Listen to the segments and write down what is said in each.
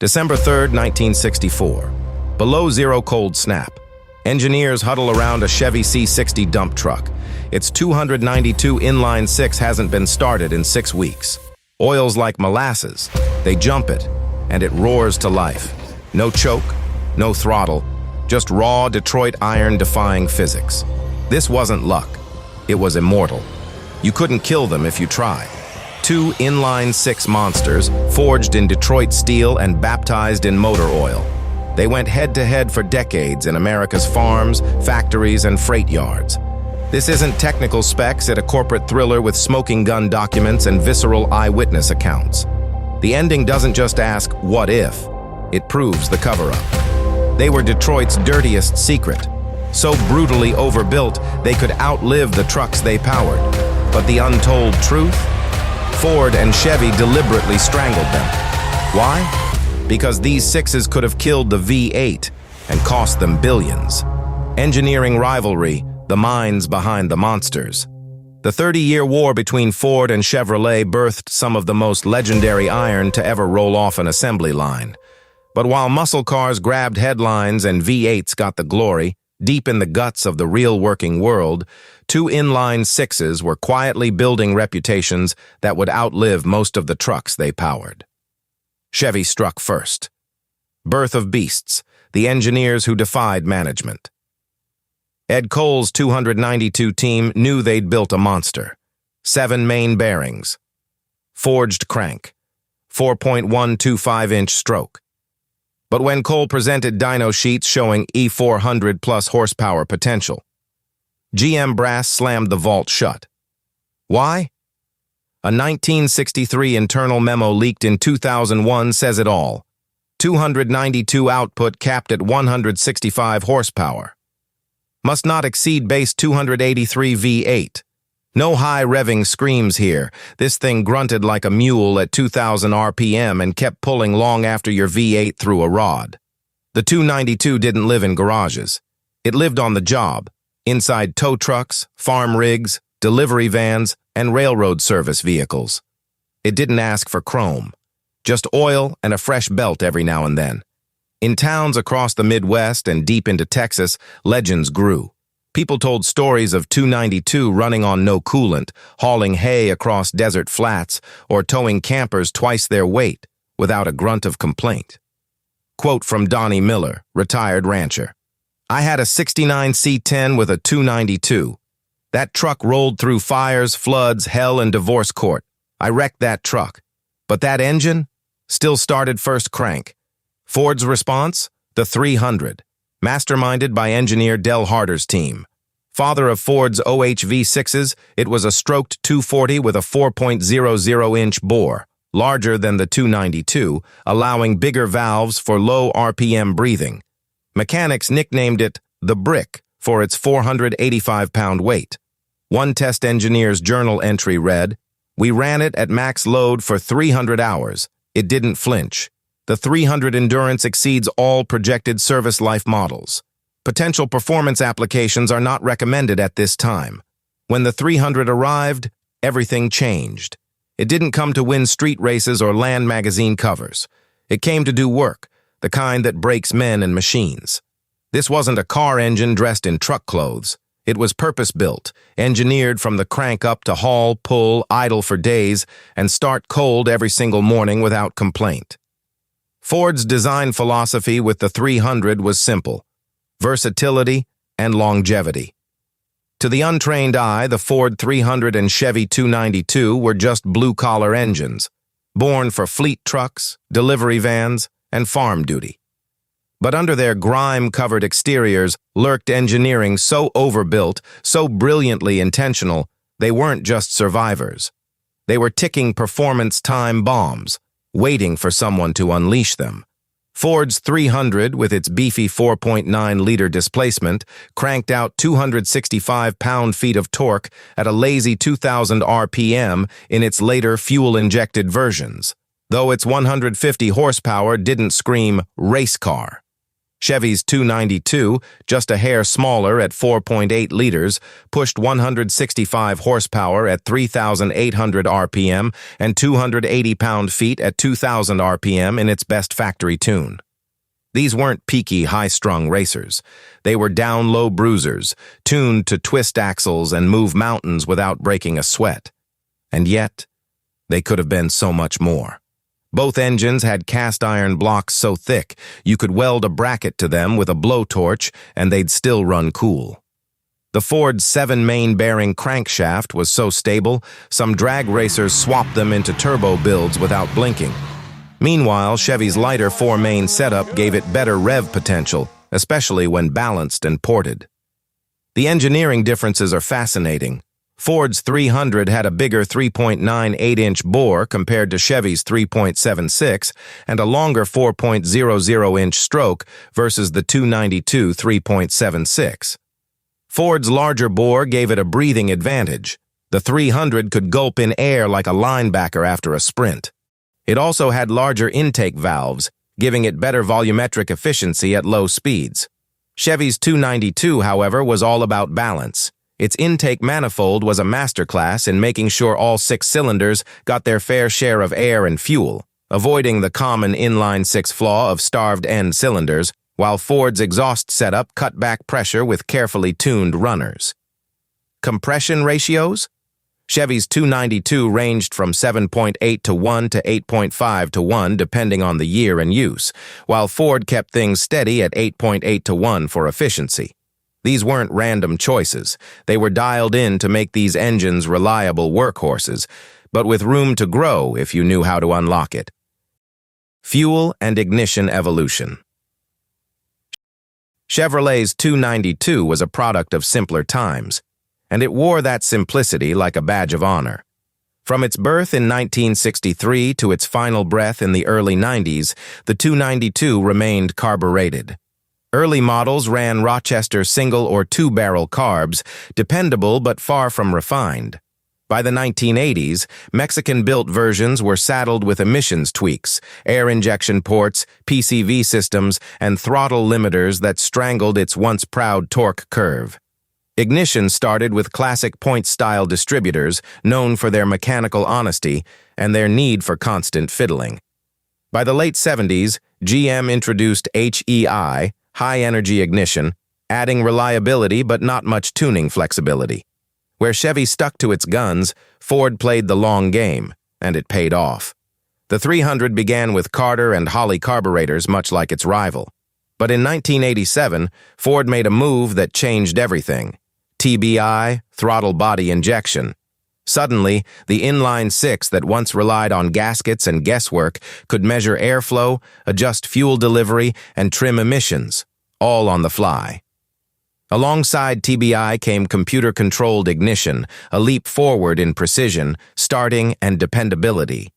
December 3rd, 1964. Below zero cold snap. Engineers huddle around a Chevy C60 dump truck. Its 292 inline 6 hasn't been started in 6 weeks. Oil's like molasses. They jump it, and it roars to life. No choke, no throttle, just raw Detroit iron-defying physics. This wasn't luck. It was immortal. You couldn't kill them if you tried. Two inline 6 monsters, forged in Detroit steel and baptized in motor oil. They went head-to-head for decades in America's farms, factories, and freight yards. This isn't technical specs at a corporate thriller with smoking gun documents and visceral eyewitness accounts. The ending doesn't just ask, what if? It proves the cover-up. They were Detroit's dirtiest secret. So brutally overbuilt, they could outlive the trucks they powered. But the untold truth? Ford and Chevy deliberately strangled them. Why? Because these 6s could have killed the V8 and cost them billions. Engineering rivalry, the minds behind the monsters. The 30-year war between Ford and Chevrolet birthed some of the most legendary iron to ever roll off an assembly line. But while muscle cars grabbed headlines and V8s got the glory, deep in the guts of the real working world, two inline 6s were quietly building reputations that would outlive most of the trucks they powered. Chevy struck first. Birth of beasts, the engineers who defied management. Ed Cole's 292 team knew they'd built a monster. 7 main bearings. Forged crank. 4.125-inch stroke. But when Cole presented dyno sheets showing E400 plus horsepower potential, GM brass slammed the vault shut. Why? A 1963 internal memo leaked in 2001 says it all. 292 output capped at 165 horsepower. Must not exceed base 283 V8. No high revving screams here. This thing grunted like a mule at 2,000 RPM and kept pulling long after your V8 threw a rod. The 292 didn't live in garages. It lived on the job, inside tow trucks, farm rigs, delivery vans, and railroad service vehicles. It didn't ask for chrome, just oil and a fresh belt every now and then. In towns across the Midwest and deep into Texas, legends grew. People told stories of 292 running on no coolant, hauling hay across desert flats, or towing campers twice their weight without a grunt of complaint. Quote from Donnie Miller, retired rancher. I had a 69 C10 with a 292. That truck rolled through fires, floods, hell, and divorce court. I wrecked that truck. But that engine still started first crank. Ford's response? The 300. Masterminded by engineer Del Harder's team. Father of Ford's OHV6s, it was a stroked 240 with a 4.00-inch bore, larger than the 292, allowing bigger valves for low RPM breathing. Mechanics nicknamed it the Brick for its 485-pound weight. One test engineer's journal entry read, "We ran it at max load for 300 hours. It didn't flinch. The 300 endurance exceeds all projected service life models. Potential performance applications are not recommended at this time." When the 300 arrived, everything changed. It didn't come to win street races or land magazine covers. It came to do work, the kind that breaks men and machines. This wasn't a car engine dressed in truck clothes. It was purpose-built, engineered from the crank up to haul, pull, idle for days, and start cold every single morning without complaint. Ford's design philosophy with the 300 was simple: versatility and longevity. To the untrained eye, the Ford 300 and Chevy 292 were just blue-collar engines, born for fleet trucks, delivery vans, and farm duty. But under their grime-covered exteriors lurked engineering so overbuilt, so brilliantly intentional, they weren't just survivors. They were ticking performance time bombs, waiting for someone to unleash them. Ford's 300, with its beefy 4.9-liter displacement, cranked out 265 pound-feet of torque at a lazy 2,000 RPM in its later fuel-injected versions, though its 150 horsepower didn't scream race car. Chevy's 292, just a hair smaller at 4.8 liters, pushed 165 horsepower at 3,800 RPM and 280 pound-feet at 2,000 RPM in its best factory tune. These weren't peaky, high-strung racers. They were down-low bruisers, tuned to twist axles and move mountains without breaking a sweat. And yet, they could have been so much more. Both engines had cast-iron blocks so thick you could weld a bracket to them with a blowtorch and they'd still run cool. The Ford's 7-main-bearing crankshaft was so stable, some drag racers swapped them into turbo builds without blinking. Meanwhile, Chevy's lighter 4-main setup gave it better rev potential, especially when balanced and ported. The engineering differences are fascinating. Ford's 300 had a bigger 3.98-inch bore compared to Chevy's 3.76 and a longer 4.00-inch stroke versus the 292 3.76. Ford's larger bore gave it a breathing advantage. The 300 could gulp in air like a linebacker after a sprint. It also had larger intake valves, giving it better volumetric efficiency at low speeds. Chevy's 292, however, was all about balance. Its intake manifold was a masterclass in making sure all 6 cylinders got their fair share of air and fuel, avoiding the common inline-6 flaw of starved end cylinders, while Ford's exhaust setup cut back pressure with carefully tuned runners. Compression ratios? Chevy's 292 ranged from 7.8 to 1 to 8.5 to 1 depending on the year and use, while Ford kept things steady at 8.8 to 1 for efficiency. These weren't random choices. They were dialed in to make these engines reliable workhorses, but with room to grow if you knew how to unlock it. Fuel and ignition evolution. Chevrolet's 292 was a product of simpler times, and it wore that simplicity like a badge of honor. From its birth in 1963 to its final breath in the early 90s, the 292 remained carbureted. Early models ran Rochester single- or two-barrel carbs, dependable but far from refined. By the 1980s, Mexican-built versions were saddled with emissions tweaks, air injection ports, PCV systems, and throttle limiters that strangled its once proud torque curve. Ignition started with classic point-style distributors, known for their mechanical honesty and their need for constant fiddling. By the late 70s, GM introduced HEI, high-energy ignition, adding reliability but not much tuning flexibility. Where Chevy stuck to its guns, Ford played the long game, and it paid off. The 300 began with Carter and Holley carburetors much like its rival. But in 1987, Ford made a move that changed everything. TBI, throttle body injection. Suddenly, the inline 6 that once relied on gaskets and guesswork could measure airflow, adjust fuel delivery, and trim emissions, all on the fly. Alongside TBI came computer-controlled ignition, a leap forward in precision, starting, and dependability.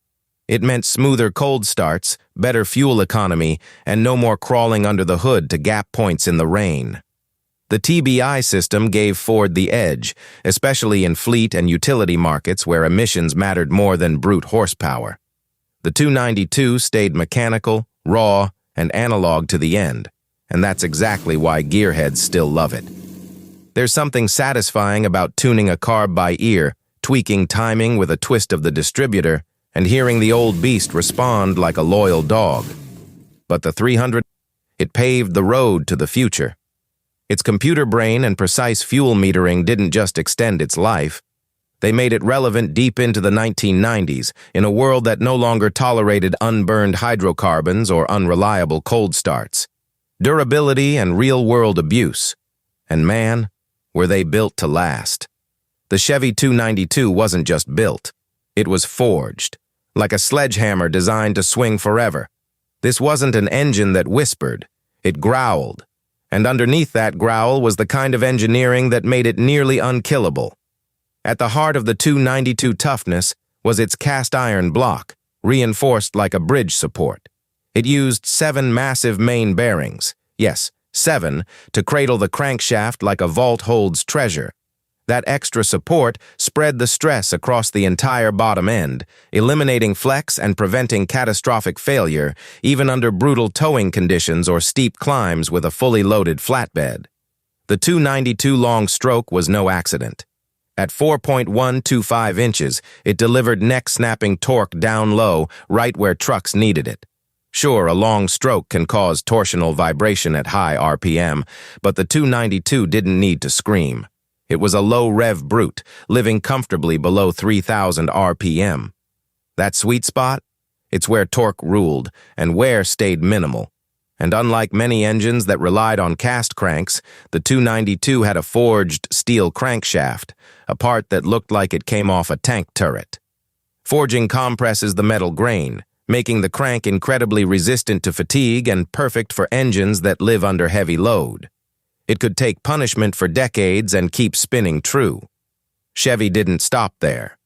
It meant smoother cold starts, better fuel economy, and no more crawling under the hood to gap points in the rain. The TBI system gave Ford the edge, especially in fleet and utility markets where emissions mattered more than brute horsepower. The 292 stayed mechanical, raw, and analog to the end, and that's exactly why gearheads still love it. There's something satisfying about tuning a carb by ear, tweaking timing with a twist of the distributor, and hearing the old beast respond like a loyal dog. But the 300, it paved the road to the future. Its computer brain and precise fuel metering didn't just extend its life. They made it relevant deep into the 1990s, in a world that no longer tolerated unburned hydrocarbons or unreliable cold starts. Durability and real-world abuse. And man, were they built to last. The Chevy 292 wasn't just built. It was forged, like a sledgehammer designed to swing forever. This wasn't an engine that whispered. It growled. And underneath that growl was the kind of engineering that made it nearly unkillable. At the heart of the 292 toughness was its cast-iron block, reinforced like a bridge support. It used 7 massive main bearings, yes, 7, to cradle the crankshaft like a vault holds treasure. That extra support spread the stress across the entire bottom end, eliminating flex and preventing catastrophic failure, even under brutal towing conditions or steep climbs with a fully loaded flatbed. The 292 long stroke was no accident. At 4.125 inches, it delivered neck-snapping torque down low, right where trucks needed it. Sure, a long stroke can cause torsional vibration at high RPM, but the 292 didn't need to scream. It was a low-rev brute, living comfortably below 3,000 RPM. That sweet spot? It's where torque ruled, and wear stayed minimal. And unlike many engines that relied on cast cranks, the 292 had a forged steel crankshaft, a part that looked like it came off a tank turret. Forging compresses the metal grain, making the crank incredibly resistant to fatigue and perfect for engines that live under heavy load. It could take punishment for decades and keep spinning true. Chevy didn't stop there.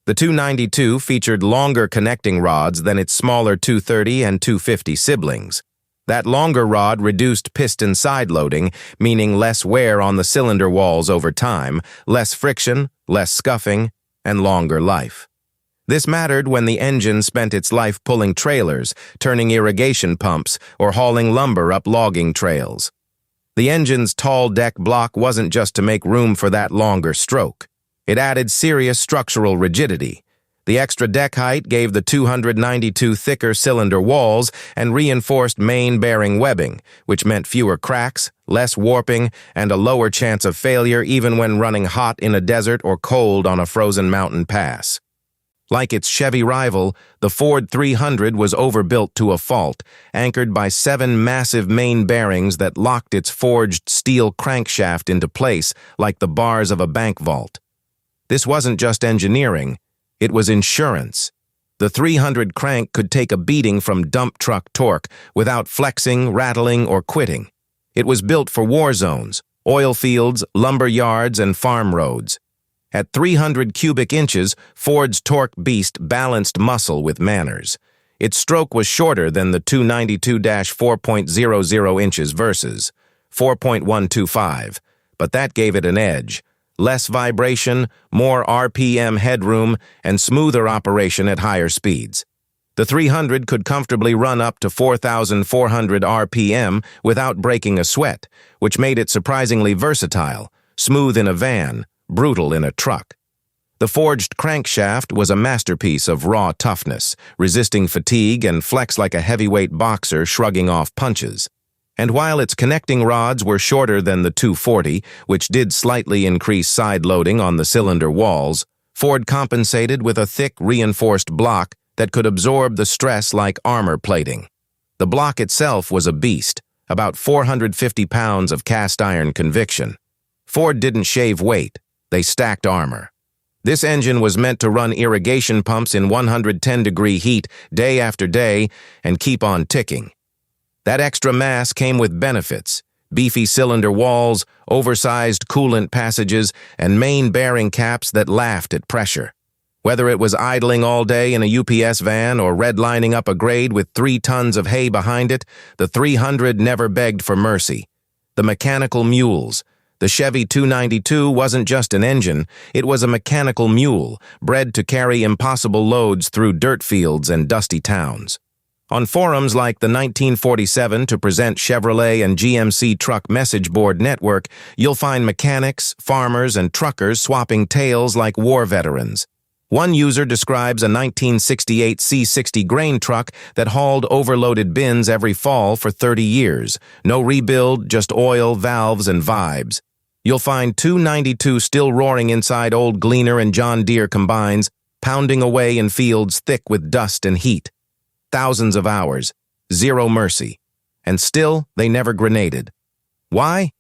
The 292 featured longer connecting rods than its smaller 230 and 250 siblings. That longer rod reduced piston side loading, meaning less wear on the cylinder walls over time, less friction, less scuffing, and longer life. This mattered when the engine spent its life pulling trailers, turning irrigation pumps, or hauling lumber up logging trails. The engine's tall deck block wasn't just to make room for that longer stroke. It added serious structural rigidity. The extra deck height gave the 292 thicker cylinder walls and reinforced main bearing webbing, which meant fewer cracks, less warping, and a lower chance of failure even when running hot in a desert or cold on a frozen mountain pass. Like its Chevy rival, the Ford 300 was overbuilt to a fault, anchored by 7 massive main bearings that locked its forged steel crankshaft into place like the bars of a bank vault. This wasn't just engineering, it was insurance. The 300 crank could take a beating from dump truck torque without flexing, rattling, or quitting. It was built for war zones, oil fields, lumber yards, and farm roads. At 300 cubic inches, Ford's torque beast balanced muscle with manners. Its stroke was shorter than the 292-4.00 inches versus 4.125, but that gave it an edge. Less vibration, more RPM headroom, and smoother operation at higher speeds. The 300 could comfortably run up to 4,400 RPM without breaking a sweat, which made it surprisingly versatile, smooth in a van, brutal in a truck. The forged crankshaft was a masterpiece of raw toughness, resisting fatigue and flexed like a heavyweight boxer shrugging off punches. And while its connecting rods were shorter than the 240, which did slightly increase side loading on the cylinder walls, Ford compensated with a thick, reinforced block that could absorb the stress like armor plating. The block itself was a beast, about 450 pounds of cast iron conviction. Ford didn't shave weight, they stacked armor. This engine was meant to run irrigation pumps in 110-degree heat day after day and keep on ticking. That extra mass came with benefits: beefy cylinder walls, oversized coolant passages, and main bearing caps that laughed at pressure. Whether it was idling all day in a UPS van or redlining up a grade with 3 tons of hay behind it, the 300 never begged for mercy. The mechanical mules. The Chevy 292 wasn't just an engine, it was a mechanical mule, bred to carry impossible loads through dirt fields and dusty towns. On forums like the 1947 to Present Chevrolet and GMC Truck Message Board Network, you'll find mechanics, farmers, and truckers swapping tales like war veterans. One user describes a 1968 C60 grain truck that hauled overloaded bins every fall for 30 years. No rebuild, just oil, valves, and vibes. You'll find 292 still roaring inside old Gleaner and John Deere combines, pounding away in fields thick with dust and heat. Thousands of hours, zero mercy. And still, they never grenaded. Why?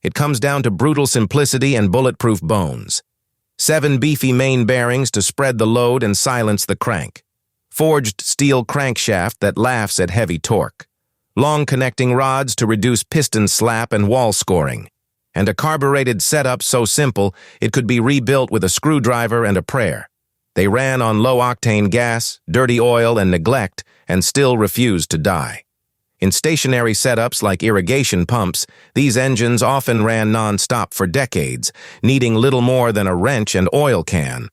It comes down to brutal simplicity and bulletproof bones. 7 beefy main bearings to spread the load and silence the crank. Forged steel crankshaft that laughs at heavy torque. Long connecting rods to reduce piston slap and wall scoring. And a carbureted setup so simple it could be rebuilt with a screwdriver and a prayer. They ran on low-octane gas, dirty oil, and neglect, and still refused to die. In stationary setups like irrigation pumps, these engines often ran non-stop for decades, needing little more than a wrench and oil can.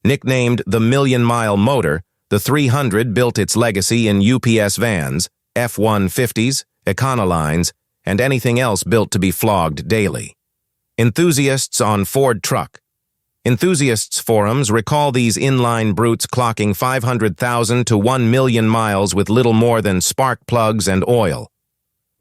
Nicknamed the million-mile motor, the 300 built its legacy in UPS vans, F-150s, Econolines, and anything else built to be flogged daily. Enthusiasts on Ford truck. Enthusiasts forums recall these inline brutes clocking 500,000 to 1 million miles with little more than spark plugs and oil.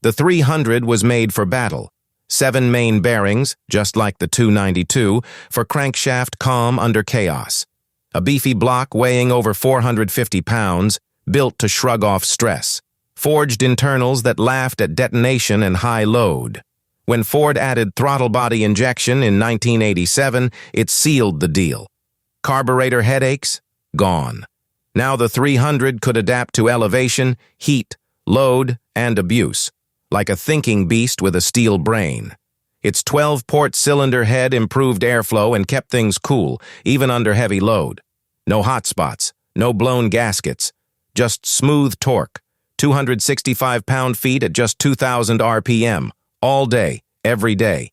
The 300 was made for battle. 7 main bearings, just like the 292, for crankshaft calm under chaos. A beefy block weighing over 450 pounds, built to shrug off stress. Forged internals that laughed at detonation and high load. When Ford added throttle body injection in 1987, it sealed the deal. Carburetor headaches? Gone. Now the 300 could adapt to elevation, heat, load, and abuse, like a thinking beast with a steel brain. Its 12-port cylinder head improved airflow and kept things cool, even under heavy load. No hot spots, no blown gaskets, just smooth torque. 265 pound-feet at just 2,000 RPM, all day, every day.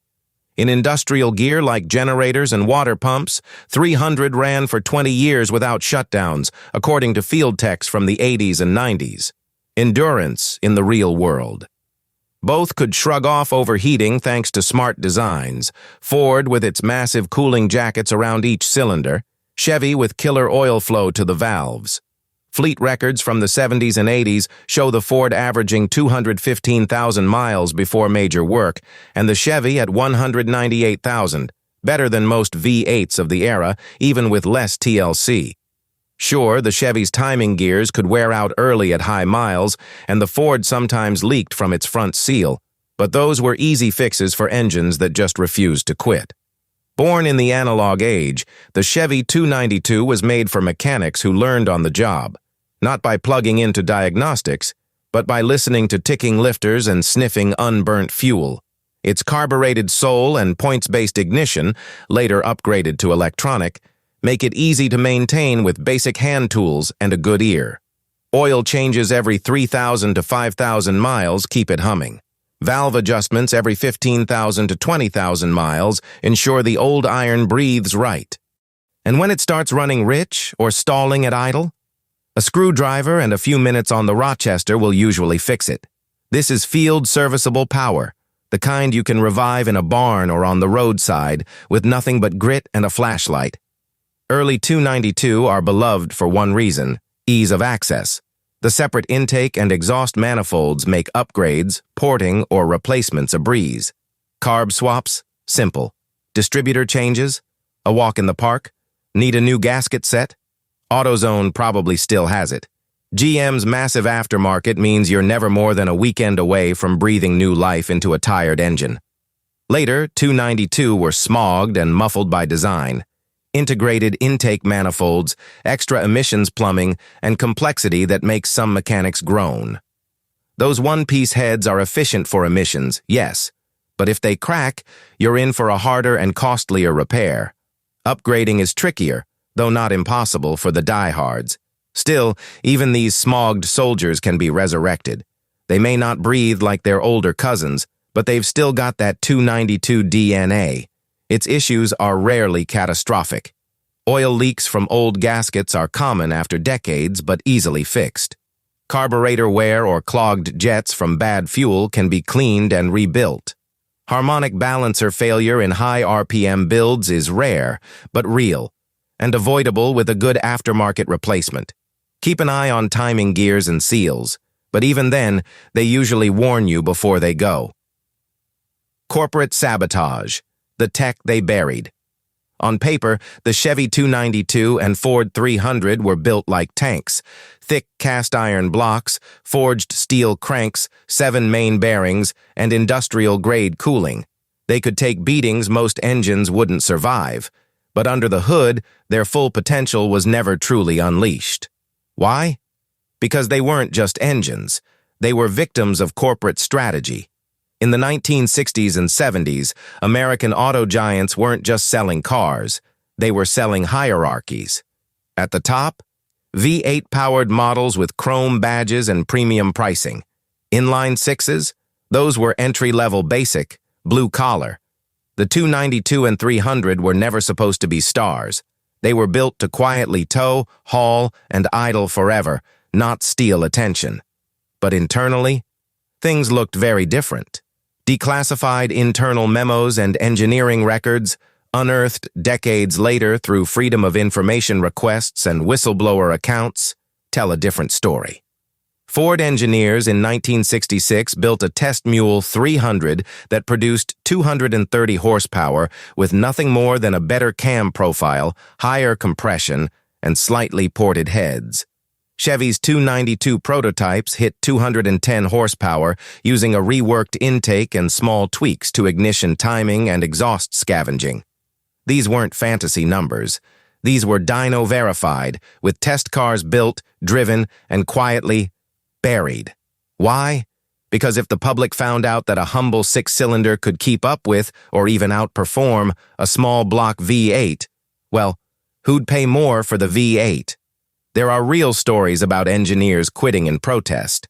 In industrial gear like generators and water pumps, 300 ran for 20 years without shutdowns, according to field techs from the 80s and 90s. Endurance in the real world. Both could shrug off overheating thanks to smart designs, Ford with its massive cooling jackets around each cylinder, Chevy with killer oil flow to the valves. Fleet records from the 70s and 80s show the Ford averaging 215,000 miles before major work, and the Chevy at 198,000, better than most V8s of the era, even with less TLC. Sure, the Chevy's timing gears could wear out early at high miles, and the Ford sometimes leaked from its front seal, but those were easy fixes for engines that just refused to quit. Born in the analog age, the Chevy 292 was made for mechanics who learned on the job, not by plugging into diagnostics, but by listening to ticking lifters and sniffing unburnt fuel. Its carbureted soul and points-based ignition, later upgraded to electronic, make it easy to maintain with basic hand tools and a good ear. Oil changes every 3,000 to 5,000 miles keep it humming. Valve adjustments every 15,000 to 20,000 miles ensure the old iron breathes right. And when it starts running rich or stalling at idle, a screwdriver and a few minutes on the Rochester will usually fix it. This is field-serviceable power, the kind you can revive in a barn or on the roadside with nothing but grit and a flashlight. Early 292 are beloved for one reason: ease of access. The separate intake and exhaust manifolds make upgrades, porting, or replacements a breeze. Carb swaps? Simple. Distributor changes? A walk in the park? Need a new gasket set? AutoZone probably still has it. GM's massive aftermarket means you're never more than a weekend away from breathing new life into a tired engine. Later, 292 were smogged and muffled by design. Integrated intake manifolds, extra emissions plumbing, and complexity that makes some mechanics groan. Those one-piece heads are efficient for emissions, yes, but if they crack, you're in for a harder and costlier repair. Upgrading is trickier, though not impossible for the diehards. Still, even these smogged soldiers can be resurrected. They may not breathe like their older cousins, but they've still got that 292 DNA. Its issues are rarely catastrophic. Oil leaks from old gaskets are common after decades, but easily fixed. Carburetor wear or clogged jets from bad fuel can be cleaned and rebuilt. Harmonic balancer failure in high RPM builds is rare, but real, and avoidable with a good aftermarket replacement. Keep an eye on timing gears and seals, but even then, they usually warn you before they go. Corporate sabotage, the tech they buried. On paper, the Chevy 292 and Ford 300 were built like tanks. Thick cast-iron blocks, forged steel cranks, 7 main bearings, and industrial-grade cooling. They could take beatings most engines wouldn't survive, but under the hood, their full potential was never truly unleashed. Why? Because they weren't just engines. They were victims of corporate strategy. In the 1960s and 70s, American auto giants weren't just selling cars, they were selling hierarchies. At the top, V8-powered models with chrome badges and premium pricing. Inline sixes? Those were entry-level basic, blue-collar. The 292 and 300 were never supposed to be stars. They were built to quietly tow, haul, and idle forever, not steal attention. But internally, things looked very different. Declassified internal memos and engineering records, unearthed decades later through Freedom of Information requests and whistleblower accounts, tell a different story. Ford engineers in 1966 built a test mule 300 that produced 230 horsepower with nothing more than a better cam profile, higher compression, and slightly ported heads. Chevy's 292 prototypes hit 210 horsepower using a reworked intake and small tweaks to ignition timing and exhaust scavenging. These weren't fantasy numbers. These were dyno-verified, with test cars built, driven, and quietly buried. Why? Because if the public found out that a humble six-cylinder could keep up with, or even outperform, a small block V8, well, who'd pay more for the V8? There are real stories about engineers quitting in protest.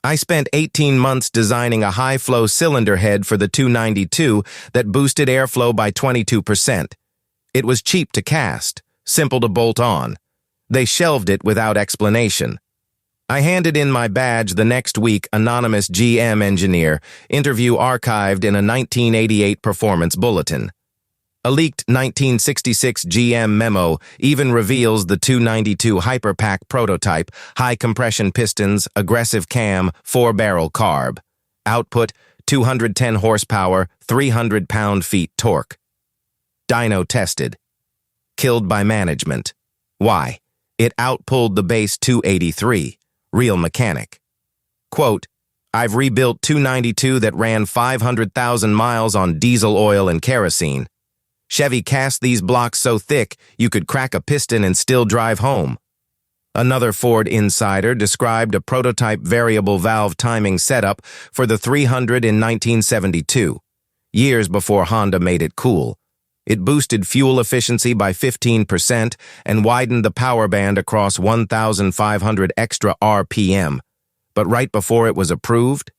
I spent 18 months designing a high-flow cylinder head for the 292 that boosted airflow by 22%. It was cheap to cast, simple to bolt on. They shelved it without explanation. I handed in my badge the next week, anonymous GM engineer, interview archived in a 1988 performance bulletin. A leaked 1966 GM memo even reveals the 292 Hyperpack prototype, high-compression pistons, aggressive cam, 4-barrel carb. Output, 210 horsepower, 300 pound-feet torque. Dyno tested. Killed by management. Why? It outpulled the base 283. Real mechanic. Quote, I've rebuilt 292 that ran 500,000 miles on diesel oil and kerosene. Chevy cast these blocks so thick you could crack a piston and still drive home. Another Ford insider described a prototype variable valve timing setup for the 300 in 1972, years before Honda made it cool. It boosted fuel efficiency by 15% and widened the power band across 1,500 extra RPM. But right before it was approved,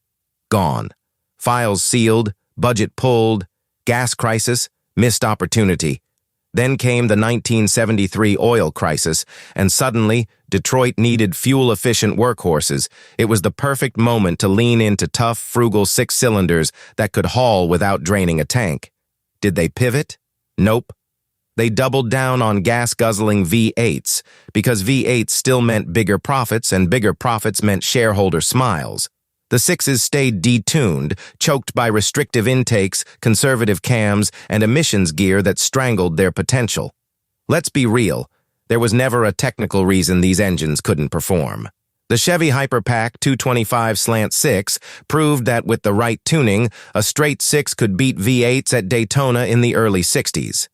gone. Files sealed, budget pulled, gas crisis, missed opportunity. Then came the 1973 oil crisis, and suddenly, Detroit needed fuel-efficient workhorses. It was the perfect moment to lean into tough, frugal six-cylinders that could haul without draining a tank. Did they pivot? Nope. They doubled down on gas-guzzling V8s, because V8s still meant bigger profits, and bigger profits meant shareholder smiles. The sixes stayed detuned, choked by restrictive intakes, conservative cams, and emissions gear that strangled their potential. Let's be real, there was never a technical reason these engines couldn't perform. The Chevy Hyperpack 225/6 proved that with the right tuning, a straight six could beat V8s at Daytona in the early 60s.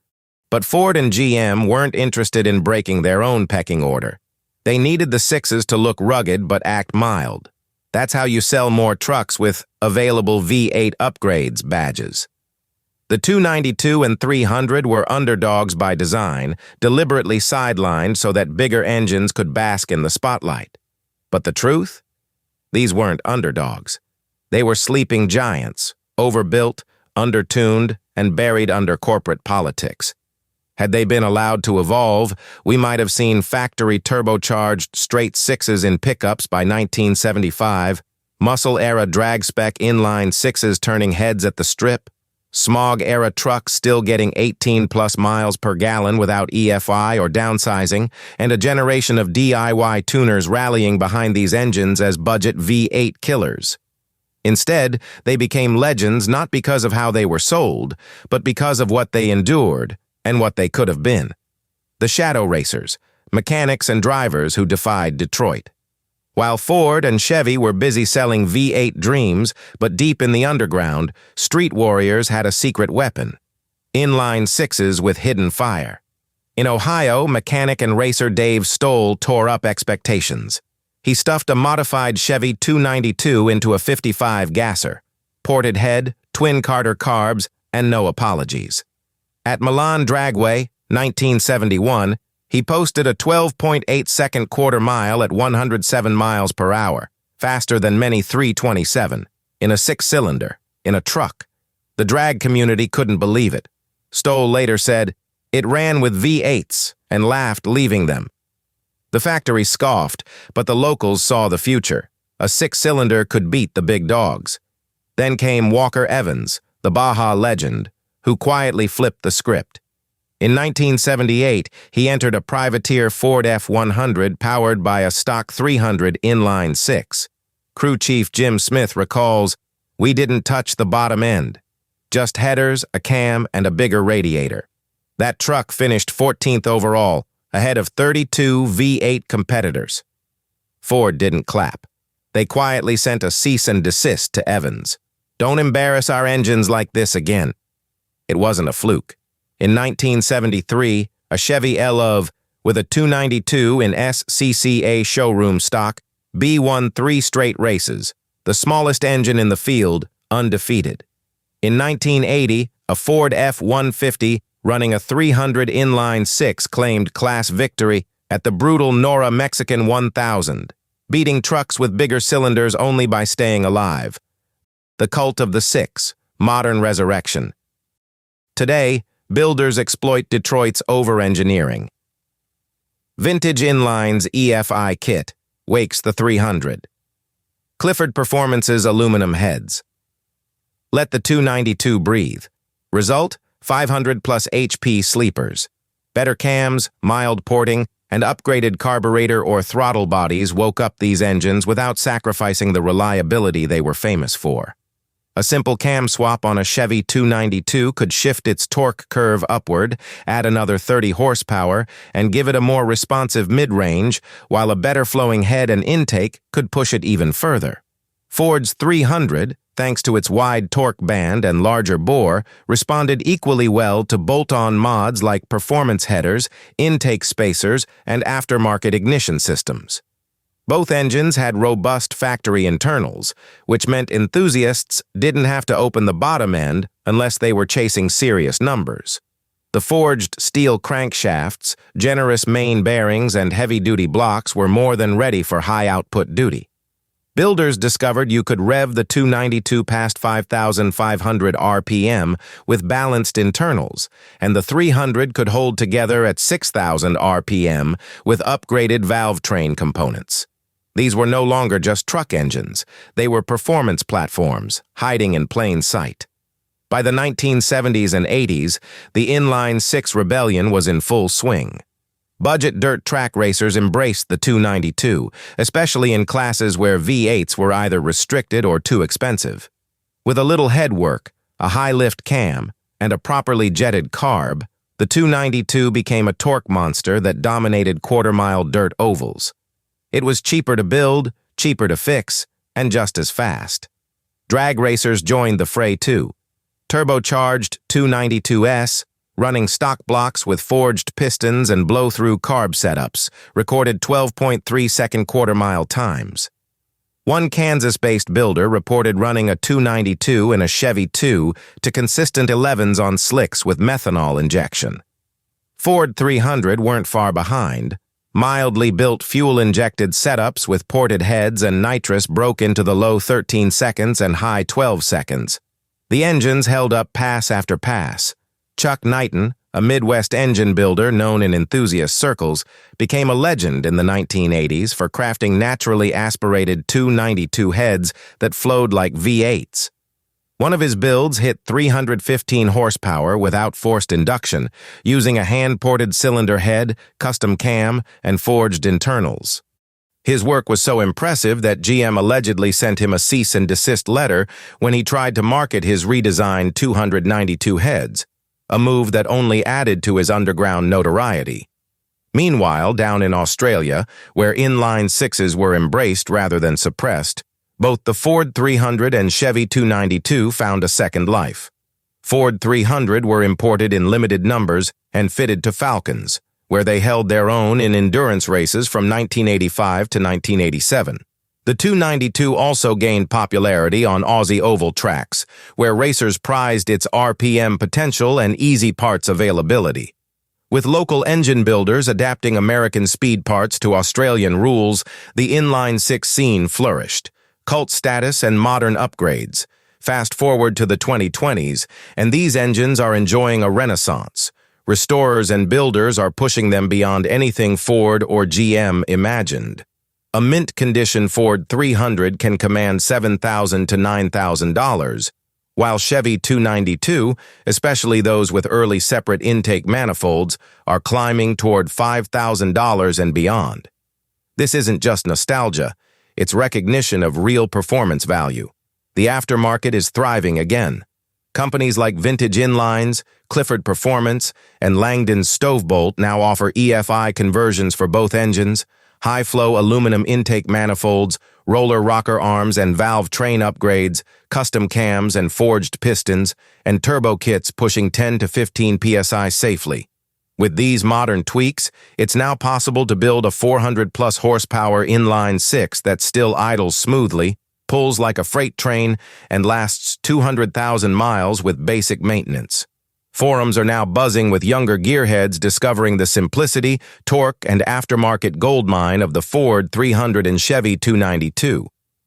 But Ford and GM weren't interested in breaking their own pecking order. They needed the sixes to look rugged but act mild. That's how you sell more trucks with available V8 upgrades badges. The 292 and 300 were underdogs by design, deliberately sidelined so that bigger engines could bask in the spotlight. But the truth? These weren't underdogs. They were sleeping giants, overbuilt, undertuned, and buried under corporate politics. Had they been allowed to evolve, we might have seen factory turbocharged straight sixes in pickups by 1975, muscle-era drag-spec inline sixes turning heads at the strip, smog-era trucks still getting 18-plus miles per gallon without EFI or downsizing, and a generation of DIY tuners rallying behind these engines as budget V8 killers. Instead, they became legends not because of how they were sold, but because of what they endured and what they could have been. The shadow racers, mechanics and drivers who defied Detroit. While Ford and Chevy were busy selling V8 dreams, but deep in the underground, street warriors had a secret weapon. Inline sixes with hidden fire. In Ohio, mechanic and racer Dave Stoll tore up expectations. He stuffed a modified Chevy 292 into a 55 gasser. Ported head, twin Carter carbs, and no apologies. At Milan Dragway, 1971, he posted a 12.8-second quarter mile at 107 miles per hour, faster than many 327, in a six-cylinder, in a truck. The drag community couldn't believe it. Stoll later said, "It ran with V8s," and laughed, leaving them. The factory scoffed, but the locals saw the future. A six-cylinder could beat the big dogs. Then came Walker Evans, the Baja legend, who quietly flipped the script. In 1978, he entered a privateer Ford F-100 powered by a stock 300 inline six. Crew chief Jim Smith recalls, "We didn't touch the bottom end. Just headers, a cam, and a bigger radiator." That truck finished 14th overall, ahead of 32 V8 competitors. Ford didn't clap. They quietly sent a cease and desist to Evans. "Don't embarrass our engines like this again." It wasn't a fluke. In 1973, a Chevy L with a 292 in SCCA showroom stock, B won 3 straight races, the smallest engine in the field, undefeated. In 1980, a Ford F-150 running a 300 inline six claimed class victory at the brutal Nora Mexican 1000, beating trucks with bigger cylinders only by staying alive. The cult of the six, modern resurrection. Today, builders exploit Detroit's over-engineering. Vintage Inline's EFI kit wakes the 300. Clifford Performance's aluminum heads. Let the 292 breathe. Result, 500 plus HP sleepers. Better cams, mild porting, and upgraded carburetor or throttle bodies woke up these engines without sacrificing the reliability they were famous for. A simple cam swap on a Chevy 292 could shift its torque curve upward, add another 30 horsepower, and give it a more responsive mid-range, while a better flowing head and intake could push it even further. Ford's 300, thanks to its wide torque band and larger bore, responded equally well to bolt-on mods like performance headers, intake spacers, and aftermarket ignition systems. Both engines had robust factory internals, which meant enthusiasts didn't have to open the bottom end unless they were chasing serious numbers. The forged steel crankshafts, generous main bearings, and heavy-duty blocks were more than ready for high-output duty. Builders discovered you could rev the 292 past 5,500 RPM with balanced internals, and the 300 could hold together at 6,000 RPM with upgraded valve train components. These were no longer just truck engines. They were performance platforms, hiding in plain sight. By the 1970s and 80s, the inline six rebellion was in full swing. Budget dirt track racers embraced the 292, especially in classes where V8s were either restricted or too expensive. With a little headwork, a high-lift cam, and a properly jetted carb, the 292 became a torque monster that dominated quarter-mile dirt ovals. It was cheaper to build, cheaper to fix, and just as fast. Drag racers joined the fray too. Turbocharged 292S, running stock blocks with forged pistons and blow-through carb setups, recorded 12.3-second quarter-mile times. One Kansas-based builder reported running a 292 in a Chevy 2 to consistent 11s on slicks with methanol injection. Ford 300 weren't far behind. Mildly built fuel-injected setups with ported heads and nitrous broke into the low 13 seconds and high 12 seconds. The engines held up pass after pass. Chuck Knighton, a Midwest engine builder known in enthusiast circles, became a legend in the 1980s for crafting naturally aspirated 292 heads that flowed like V8s. One of his builds hit 315 horsepower without forced induction, using a hand-ported cylinder head, custom cam, and forged internals. His work was so impressive that GM allegedly sent him a cease and desist letter when he tried to market his redesigned 292 heads, a move that only added to his underground notoriety. Meanwhile, down in Australia, where inline sixes were embraced rather than suppressed, both the Ford 300 and Chevy 292 found a second life. Ford 300 were imported in limited numbers and fitted to Falcons, where they held their own in endurance races from 1985 to 1987. The 292 also gained popularity on Aussie oval tracks, where racers prized its RPM potential and easy parts availability. With local engine builders adapting American speed parts to Australian rules, the inline-six scene flourished. Cult status and modern upgrades. Fast forward to the 2020s, and these engines are enjoying a renaissance. Restorers and builders are pushing them beyond anything Ford or GM imagined. A mint-condition Ford 300 can command $7,000 to $9,000, while Chevy 292, especially those with early separate intake manifolds, are climbing toward $5,000 and beyond. This isn't just nostalgia, it's recognition of real performance value. The aftermarket is thriving again. Companies like Vintage Inlines, Clifford Performance, and Langdon's Stovebolt now offer EFI conversions for both engines, high-flow aluminum intake manifolds, roller rocker arms and valve train upgrades, custom cams and forged pistons, and turbo kits pushing 10 to 15 psi safely. With these modern tweaks, it's now possible to build a 400-plus horsepower inline-six that still idles smoothly, pulls like a freight train, and lasts 200,000 miles with basic maintenance. Forums are now buzzing with younger gearheads discovering the simplicity, torque, and aftermarket goldmine of the Ford 300 and Chevy 292.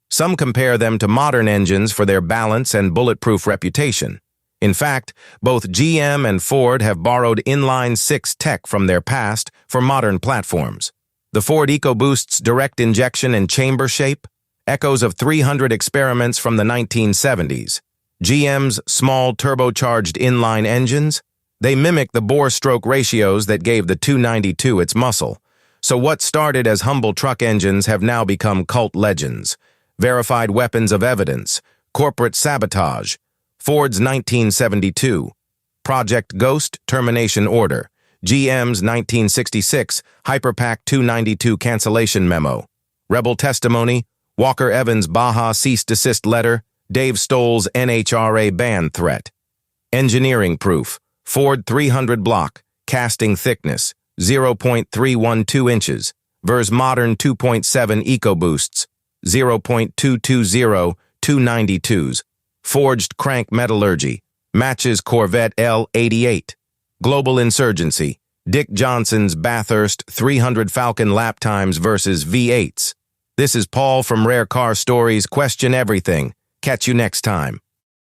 Some compare them to modern engines for their balance and bulletproof reputation. In fact, both GM and Ford have borrowed inline-six tech from their past for modern platforms. The Ford EcoBoost's direct injection and chamber shape, echoes of 300 experiments from the 1970s. GM's small turbocharged inline engines, they mimic the bore-stroke ratios that gave the 292 its muscle. So what started as humble truck engines have now become cult legends. Verified weapons of evidence, corporate sabotage, Ford's 1972, Project Ghost termination order, GM's 1966 Hyperpack 292 cancellation memo, rebel testimony, Walker Evans' Baja cease-desist letter, Dave Stoll's NHRA ban threat. Engineering proof, Ford 300 block, casting thickness, 0.312 inches, vers modern 2.7 EcoBoosts, 0.220 292s, forged crank metallurgy, matches Corvette L88. Global insurgency, Dick Johnson's Bathurst 300 Falcon lap times versus V8s. This is Paul from Rare Car Stories. Question everything. Catch you next time.